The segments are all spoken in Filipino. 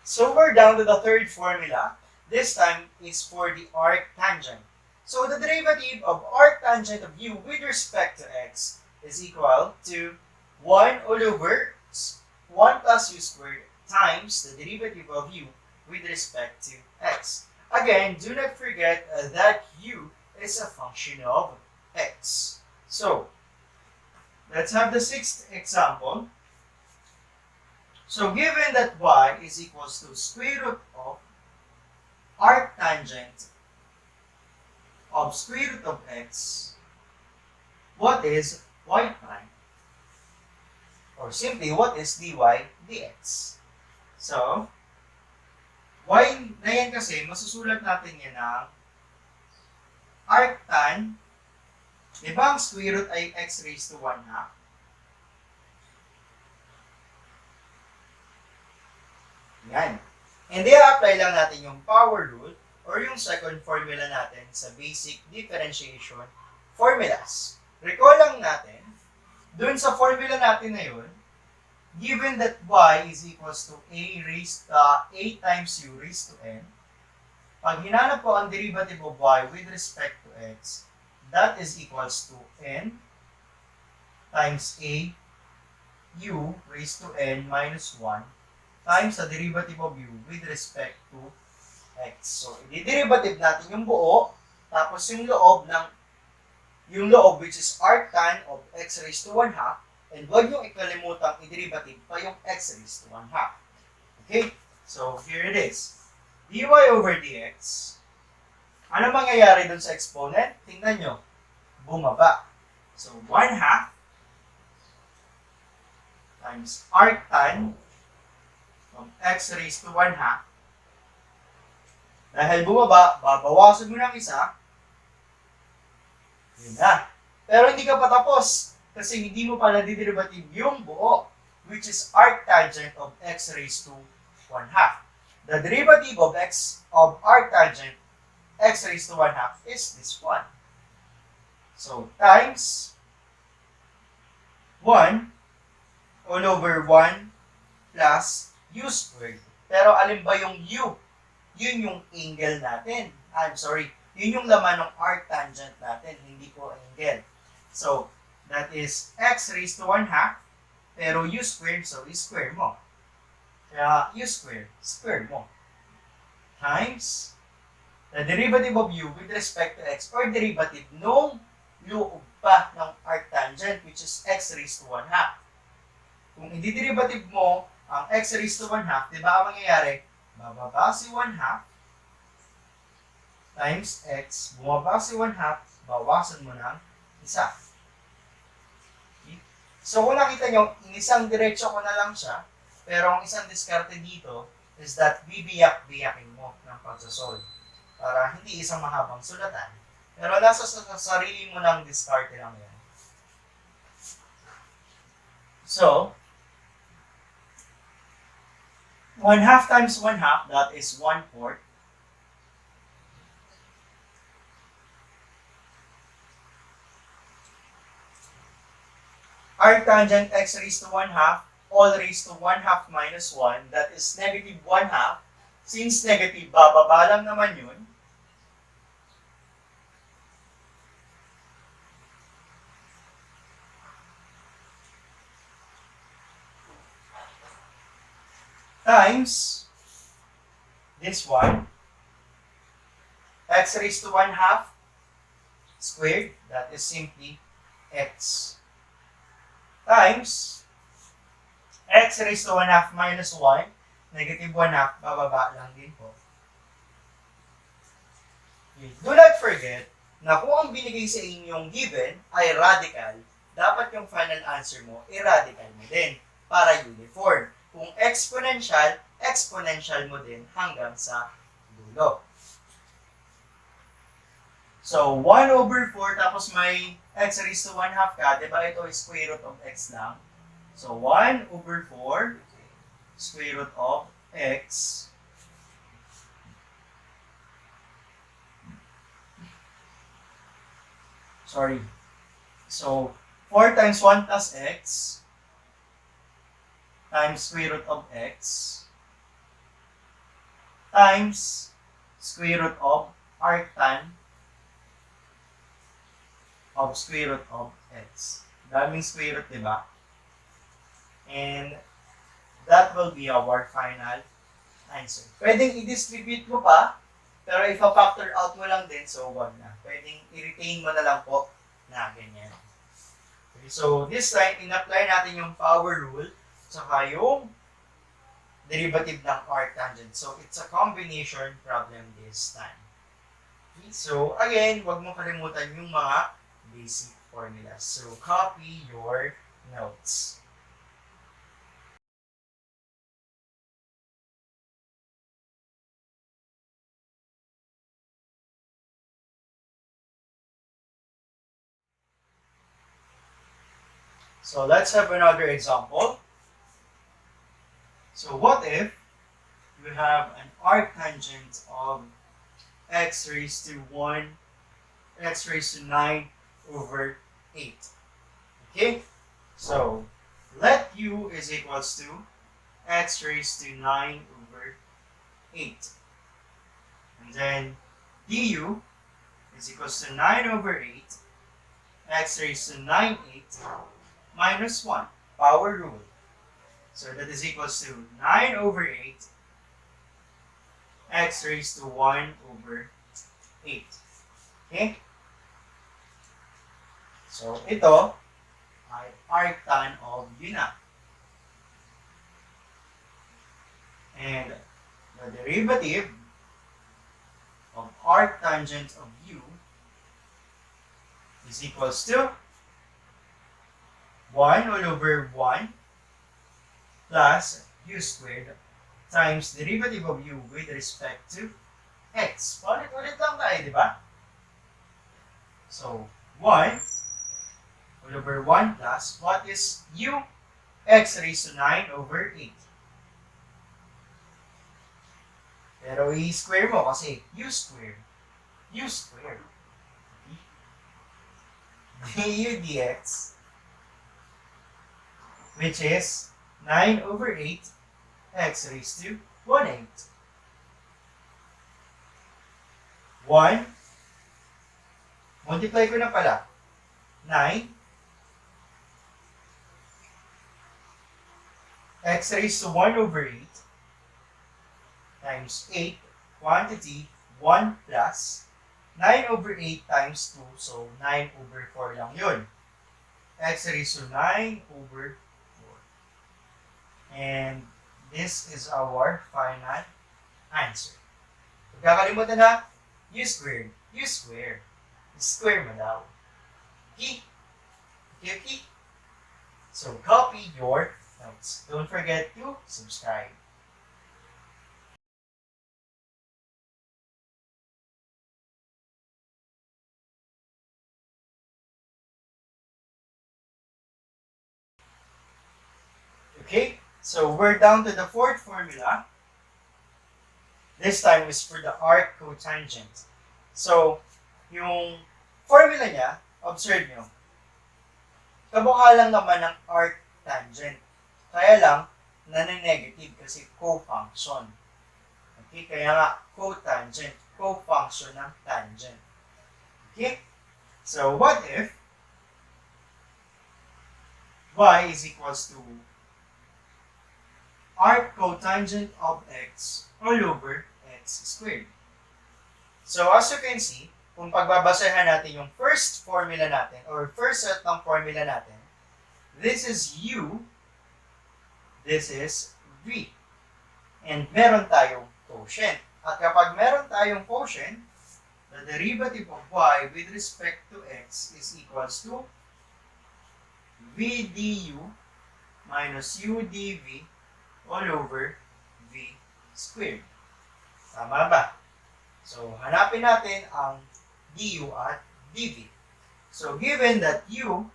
So we're down to the third formula. This time is for the arc tangent. So the derivative of arc tangent of u with respect to x is equal to 1 all over 1 plus u squared times the derivative of u with respect to x. Again, do not forget that u is a function of x. So, let's have the sixth example. So, given that y is equals to square root of arc tangent of square root of x, what is y prime? Or simply, what is dy dx? So, y na yan kasi, masusulat natin yan ng arctan. Diba ang square root ay x raised to 1 half? Yan. And i-apply lang natin yung power rule or yung second formula natin sa basic differentiation formulas. Recall lang natin, dun sa formula natin na yun, given that y is equals to a times u raised to n, pag hinanap ko ang derivative of y with respect to x, that is equals to n times a u raised to n minus 1 times the derivative of u with respect to x. So, i-derivative natin yung buo, tapos yung loob which is arctan of x raised to 1 half, and huwag yung ikalimutang i-derivative pa yung x raised to 1 half. Okay? So, here it is. dy over dx. Ano mangyayari dun sa exponent? Tingnan nyo. Bumaba. So, 1 half times arctan of x raised to 1 half. Dahil bumaba, babawasan mo ng isa. Yun na. Pero hindi ka pa tapos kasi hindi mo pa nadiderivative yung buo, which is arctangent of x raised to 1 half. The derivative of arctangent x raised to 1 half is this one. So, times 1 all over 1 plus u squared. Pero alin ba yung u? Yun yung angle natin. Yun yung laman ng arctangent natin, hindi ko angle. So, that is x raised to 1 half, pero u squared, so i-square mo. Kaya u squared, square mo. Times the derivative of u with respect to x, or derivative nung loob pa ng arctangent, which is x raised to 1 half. Kung i-derivative mo ang x raised to 1 half, di ba ang mangyayari? Bababa si 1 half times x, bumaba si 1 half, bawasan mo ng isa. Okay? So kung nakita nyo, isang diretso ko na lang siya, pero ang isang diskarte dito is that bibiyak-biyakin mo ng pagsasolve para hindi isang mahabang sulatan. Pero nasa sarili mo ng diskarte lang yan. So, 1 half times 1 half, that is 1/4. Arctangent x raised to 1 half, all raised to 1 half minus 1, that is negative 1 half. Since negative, bababa lang naman yun. Times this one, x raised to 1 half squared, that is simply x, times x raised to 1 half minus 1, negative 1 half, bababa lang din po. Okay. Do not forget na kung ang binigay sa inyong given ay radical, dapat yung final answer mo, i-radical mo din para uniform. Kung exponential, exponential mo din hanggang sa dulo. So, 1 over 4, tapos may x raised to 1 half ka, diba ito is square root of x lang. So, 1 over 4, square root of x. So, 4 times 1 plus x times square root of x times square root of arctan of square root of x. Daming square root, di ba? And that will be our final answer. Pwedeng i-distribute mo pa, pero ipa-factor out mo lang din, so wag na. Pwedeng i-retain mo na lang po na ganyan. Okay, so this time, in-apply natin yung power rule, saka yung derivative ng arctangent. So it's a combination problem this time. Okay, so again, wag mo kalimutan yung mga basic formulas. So copy your notes. So let's have another example. So what if you have an arctangent of x raised to 1, x raised to 9 over 8. Okay? So let u is equals to x raised to 9 over 8. And then du is equals to 9 over 8, x raised to 9 8 minus 1, power rule. So that is equals to 9 over 8, x raised to 1 over 8. Okay? So ito ay arctan of u na. And the derivative of arctangent of u is equals to 1 all over 1 plus u squared times derivative of u with respect to x. Ulit-ulit lang tayo, di ba? So, 1 all over 1 plus, what is u? X raised to 9 over 8. Pero i-square mo kasi u squared. U squared. Du dx, which is 9 over 8 x raised to 1/8. 1, multiply ko na pala. 9 x raised to 1 over 8 times 8 quantity 1 plus 9 over 8 times 2, so 9 over 4 lang yun. X raised to 9 over 4. And this is our final answer. Huwag kakalimutan na, u squared. U squared. Square mo daw. Okay? Okay? So, copy your notes. Don't forget to subscribe. Okay? So, we're down to the fourth formula. This time is for the arc cotangent. So, yung formula niya, observe nyo, kamukha lang naman ng arc tangent. Kaya lang, nane-negative kasi co-function. Okay? Kaya nga, cotangent. Co-function ng tangent. Okay? So, what if y is equals to arc cotangent of x all over x squared. So, as you can see, kung pagbabasahan natin yung first formula natin, or first set ng formula natin, this is u, this is v. And meron tayong quotient. At kapag meron tayong quotient, the derivative of y with respect to x is equals to v du minus u dv all over v squared. Tama ba? So, hanapin natin ang du at dv. So, given that u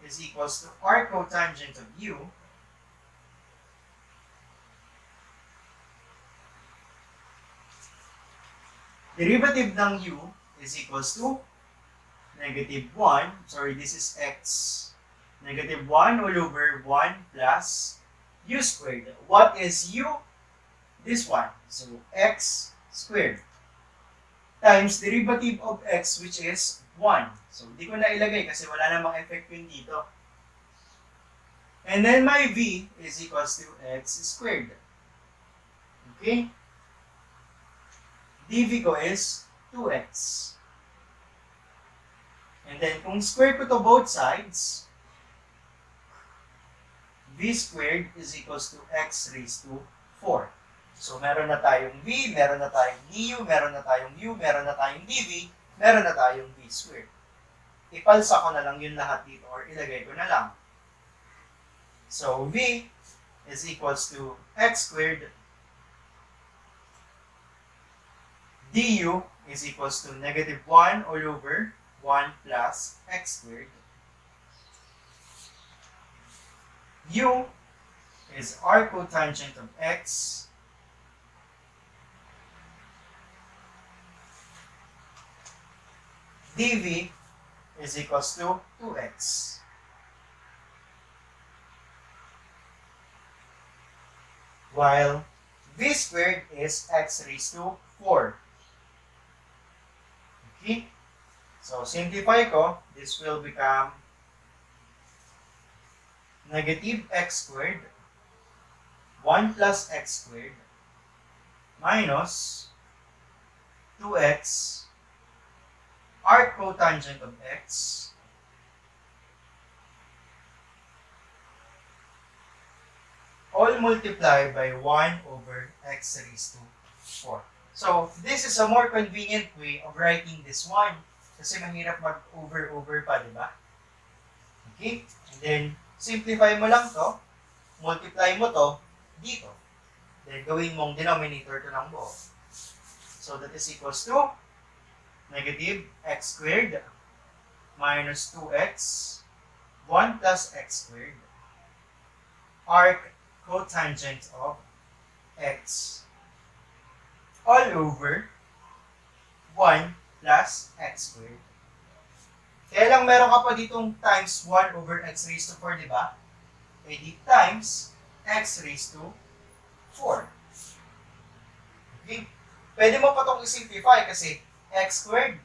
is equals to arc cotangent of u, derivative ng u is equals to negative 1, sorry, this is x, negative 1 all over 1 plus u squared. What is u? this one. So, x squared times derivative of x, which is 1. So, di ko na ilagay kasi wala namang effect yun dito. And then my v is equals to x squared. Okay? dv ko is 2x. And then, kung square ko to both sides, v squared is equals to x raised to 4. So, meron na tayong v, meron na tayong du, meron na tayong u, meron na tayong dv, meron na tayong v squared. Ipalsa ko na lang yun lahat dito or ilagay ko na lang. So, v is equals to x squared du is equals to negative 1 all over 1 plus x squared. U is arc cotangent of x dv is equals to 2x. While v squared is x raised to 4. Okay? So, simplify ko, this will become negative x squared 1 plus x squared minus 2x arc cotangent of x all multiplied by 1 over x raised to 4. So, this is a more convenient way of writing this one. Kasi mahirap mag-over-over pa, di ba? Okay? And then, simplify mo lang to. Multiply mo to dito. Then, gawin mong denominator to ng buo. So, that is equals to negative x squared minus 2x 1 plus x squared arc cotangent of x all over 1 plus x squared. Kaya lang meron ka pa ditong times 1 over x raised to 4, di ba? E di times x raised to 4. Okay? Pwede mo pa itong i-simplify kasi x squared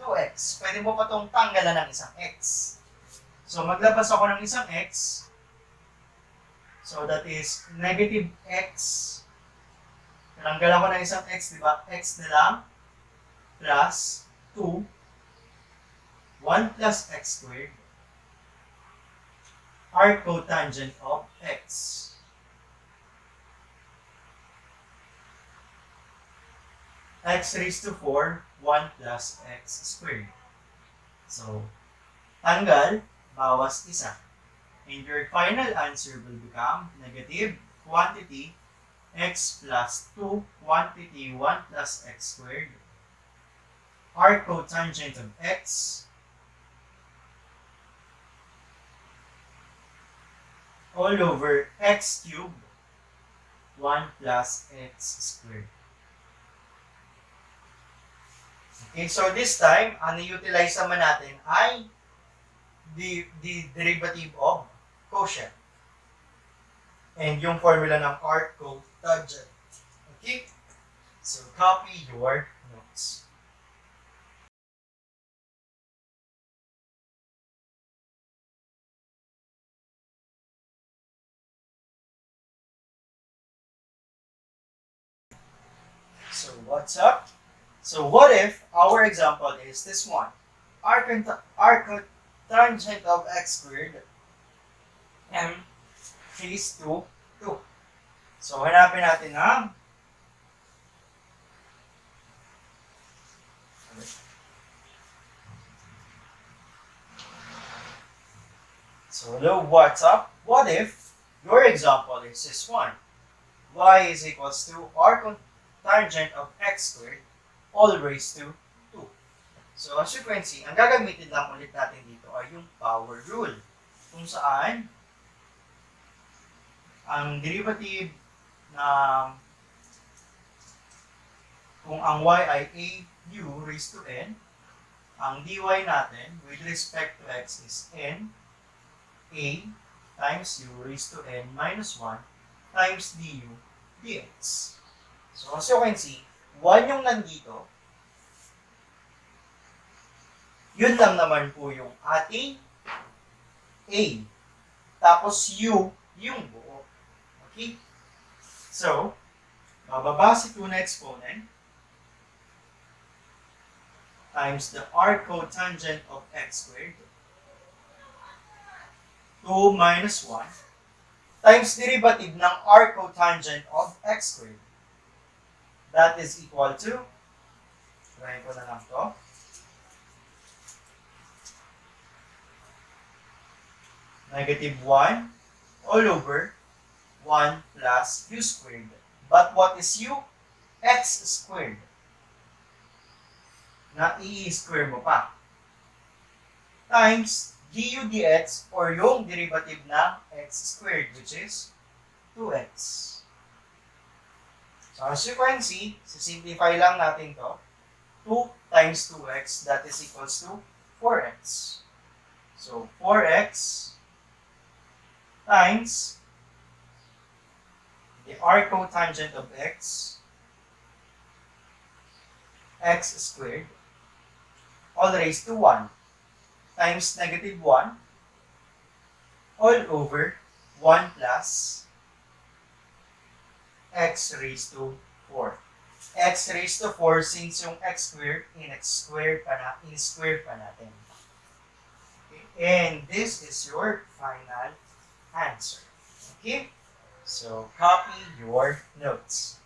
2x. Pwede mo pa itong tanggalan ng isang x. So, maglabas ako ng isang x. So, that is negative x. Tinanggalan ko ng isang x, di ba? X na lang plus 2 1 plus x squared arc cotangent of x. X raised to 4, 1 plus x squared. So, tanggal, bawas isa. And your final answer will become negative quantity x plus 2 quantity 1 plus x squared arc cotangent of x all over x cubed 1 plus x squared. Okay, so this time, ang i-utilize naman natin ay the derivative of quotient. And yung formula ng arc cotangent. Okay? So, copy your notes. So, what's up? So, what if our example is this one? Arc cotangent of x squared m raised to 2. So, hanapin natin ang so, hello, what's up? What if your example is this one? Y is equals to arc cotangent of x squared all raised to 2. So, as you can see, ang gagamitin lang ulit natin dito ay yung power rule. Kung saan, ang derivative ng kung ang y ay a u raised to n, ang dy natin with respect to x is n a times u raised to n minus 1 times du dx. So as you can see, 1 yung nandito. Yun lang naman po yung ating A. Tapos U, yung buo. Okay? So, bababa si 2 na exponent times the arc cotangent of x squared. 2 minus 1 times derivative ng arc cotangent of x squared. That is equal to, try ko na lang to. Negative 1 all over 1 plus u squared. But what is u? X squared. Na i-square mo pa. Times du dx or yung derivative ng x squared, which is 2x. So as you can see, simplify lang natin to. 2 times 2x, that is equals to 4x. So 4x times the arc cotangent of x squared, all raised to 1, times negative 1, all over 1 plus x raised to 4. X raised to 4 since yung x squared, in-square pa natin. Okay. And this is your final answer. Okay? So, copy your notes.